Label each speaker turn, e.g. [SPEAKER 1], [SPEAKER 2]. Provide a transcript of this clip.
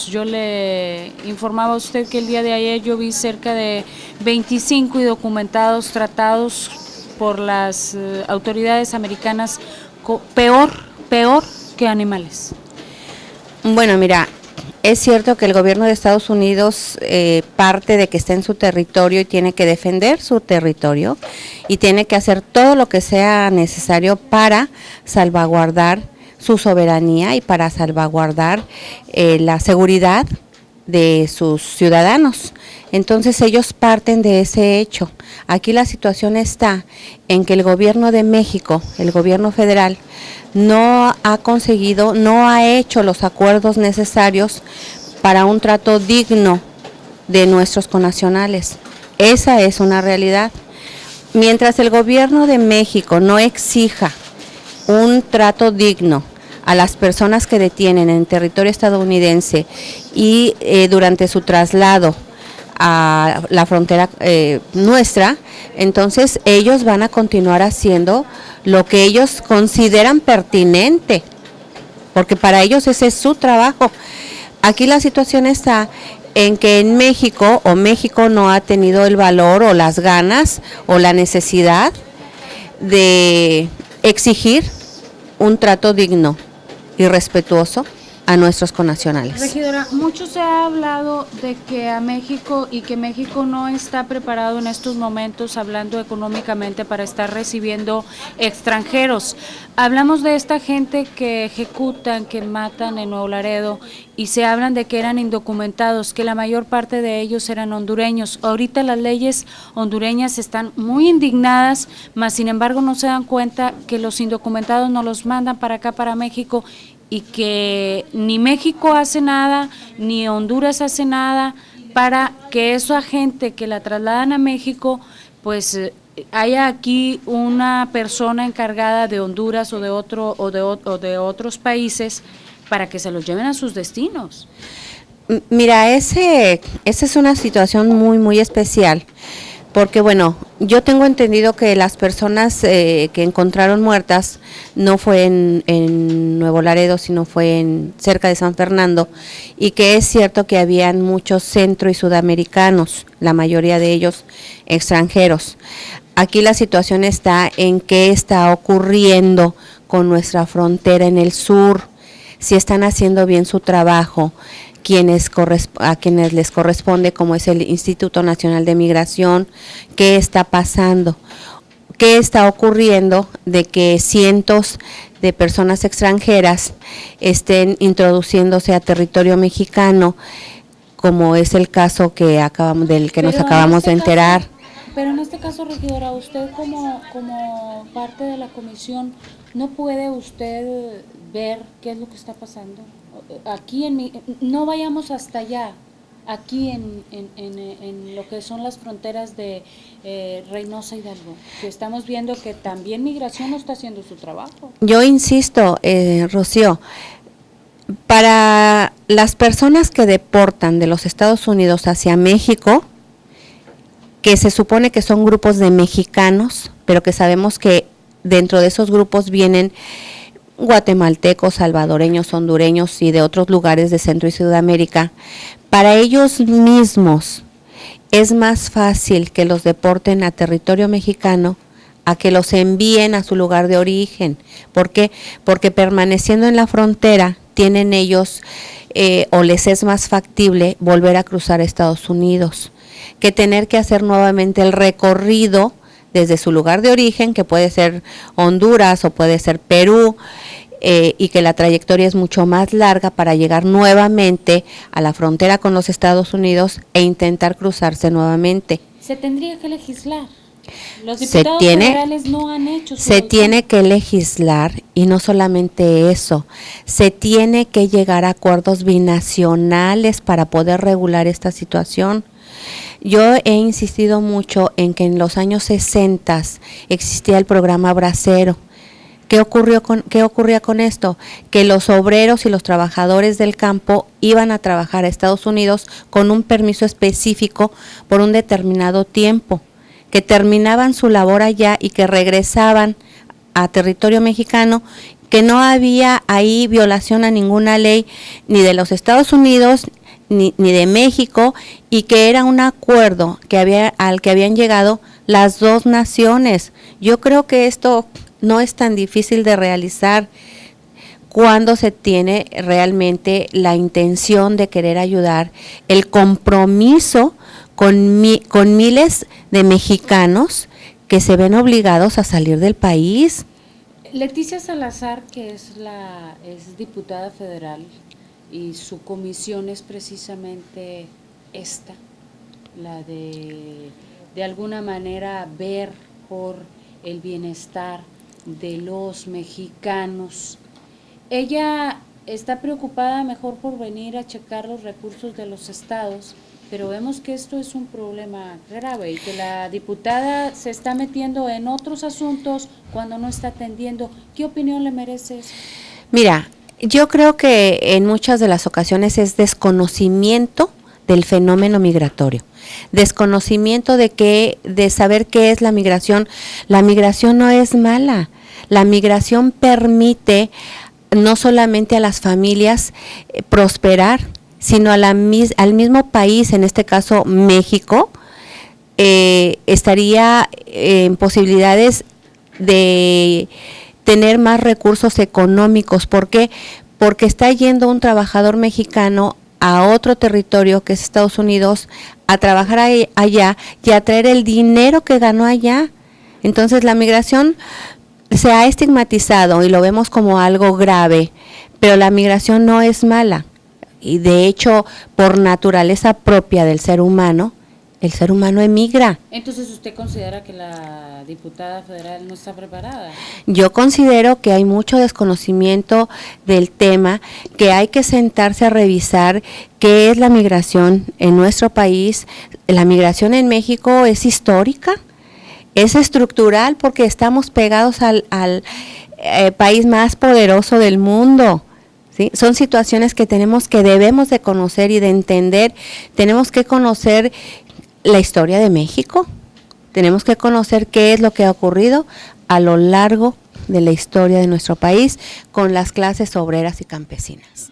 [SPEAKER 1] Yo le informaba a usted que el día de ayer yo vi cerca de 25 indocumentados tratados por las autoridades americanas peor que animales.
[SPEAKER 2] Bueno, mira, es cierto que el gobierno de Estados Unidos parte de que está en su territorio y tiene que defender su territorio y tiene que hacer todo lo que sea necesario para salvaguardar su soberanía y para salvaguardar la seguridad de sus ciudadanos. Entonces ellos parten de ese hecho. Aquí la situación está en que el gobierno de México, el gobierno federal, no ha conseguido, no ha hecho los acuerdos necesarios para un trato digno de nuestros connacionales. Esa es una realidad. Mientras el gobierno de México no exija un trato digno a las personas que detienen en territorio estadounidense y durante su traslado a la frontera nuestra, entonces ellos van a continuar haciendo lo que ellos consideran pertinente, porque para ellos ese es su trabajo. Aquí la situación está en que en México, o México no ha tenido el valor o las ganas o la necesidad de exigir un trato digno y respetuoso a nuestros connacionales.
[SPEAKER 1] Regidora, mucho se ha hablado de que a México y que México no está preparado en estos momentos, hablando económicamente, para estar recibiendo extranjeros. Hablamos de esta gente que ejecutan, que matan en Nuevo Laredo, y se hablan de que eran indocumentados, que la mayor parte de ellos eran hondureños. Ahorita las leyes hondureñas están muy indignadas, mas sin embargo no se dan cuenta que los indocumentados nos los mandan para acá, para México, y que ni México hace nada, ni Honduras hace nada para que esa gente que la trasladan a México, pues haya aquí una persona encargada de Honduras o de otros países para que se los lleven a sus destinos.
[SPEAKER 2] Mira, esa es una situación muy especial. Porque bueno, yo tengo entendido que las personas que encontraron muertas no fue en Nuevo Laredo, sino fue cerca de San Fernando, y que es cierto que habían muchos centro y sudamericanos, la mayoría de ellos extranjeros. Aquí la situación está en qué está ocurriendo con nuestra frontera en el sur, si están haciendo bien su trabajo, a quienes les corresponde, como es el Instituto Nacional de Migración, qué está pasando, qué está ocurriendo de que cientos de personas extranjeras estén introduciéndose a territorio mexicano, como es el caso del que nos acabamos de enterar.
[SPEAKER 1] Pero en este caso, regidora, usted como parte de la comisión, ¿no puede usted ver qué es lo que está pasando? Aquí no vayamos hasta allá, aquí en lo que son las fronteras de Reynosa Hidalgo, que estamos viendo que también Migración no está haciendo su trabajo.
[SPEAKER 2] Yo insisto, Rocío, para las personas que deportan de los Estados Unidos hacia México, que se supone que son grupos de mexicanos, pero que sabemos que dentro de esos grupos vienen guatemaltecos, salvadoreños, hondureños y de otros lugares de Centro y Sudamérica, para ellos mismos es más fácil que los deporten a territorio mexicano a que los envíen a su lugar de origen. ¿Por qué? Porque permaneciendo en la frontera tienen ellos o les es más factible volver a cruzar a Estados Unidos que tener que hacer nuevamente el recorrido desde su lugar de origen, que puede ser Honduras o puede ser Perú, y que la trayectoria es mucho más larga para llegar nuevamente a la frontera con los Estados Unidos e intentar cruzarse nuevamente.
[SPEAKER 1] Se tendría que legislar. Los diputados federales no han hecho su
[SPEAKER 2] Se tiene que legislar, y no solamente eso, se tiene que llegar a acuerdos binacionales para poder regular esta situación. Yo he insistido mucho en que en los años 60 existía el programa Bracero. ¿Qué ocurría con esto? Que los obreros y los trabajadores del campo iban a trabajar a Estados Unidos con un permiso específico por un determinado tiempo, que terminaban su labor allá y que regresaban a territorio mexicano que no había ahí violación a ninguna ley ni de los Estados Unidos ni de México, y que era un acuerdo al que habían llegado las dos naciones. Yo creo que esto no es tan difícil de realizar cuando se tiene realmente la intención de querer ayudar, el compromiso con miles de mexicanos que se ven obligados a salir del país.
[SPEAKER 1] Leticia Salazar, que es diputada federal, y su comisión es precisamente esta, la de alguna manera ver por el bienestar de los mexicanos. Ella está preocupada mejor por venir a checar los recursos de los estados, pero vemos que esto es un problema grave y que la diputada se está metiendo en otros asuntos cuando no está atendiendo. ¿Qué opinión le merece eso?
[SPEAKER 2] Mira, yo creo que en muchas de las ocasiones es desconocimiento del fenómeno migratorio, desconocimiento de saber qué es la migración. La migración no es mala, la migración permite no solamente a las familias prosperar, sino al mismo país, en este caso México, estaría en posibilidades de tener más recursos económicos. ¿Por qué? Porque está yendo un trabajador mexicano a otro territorio que es Estados Unidos a trabajar allá y a traer el dinero que ganó allá. Entonces la migración se ha estigmatizado y lo vemos como algo grave, pero la migración no es mala. Y de hecho, por naturaleza propia del ser humano, el ser humano emigra.
[SPEAKER 1] Entonces, ¿usted considera que la diputada federal no está preparada?
[SPEAKER 2] Yo considero que hay mucho desconocimiento del tema, que hay que sentarse a revisar qué es la migración en nuestro país. La migración en México es histórica, es estructural, porque estamos pegados al país más poderoso del mundo. ¿Sí? Son situaciones que debemos de conocer y de entender. Tenemos que conocer la historia de México, tenemos que conocer qué es lo que ha ocurrido a lo largo de la historia de nuestro país con las clases obreras y campesinas.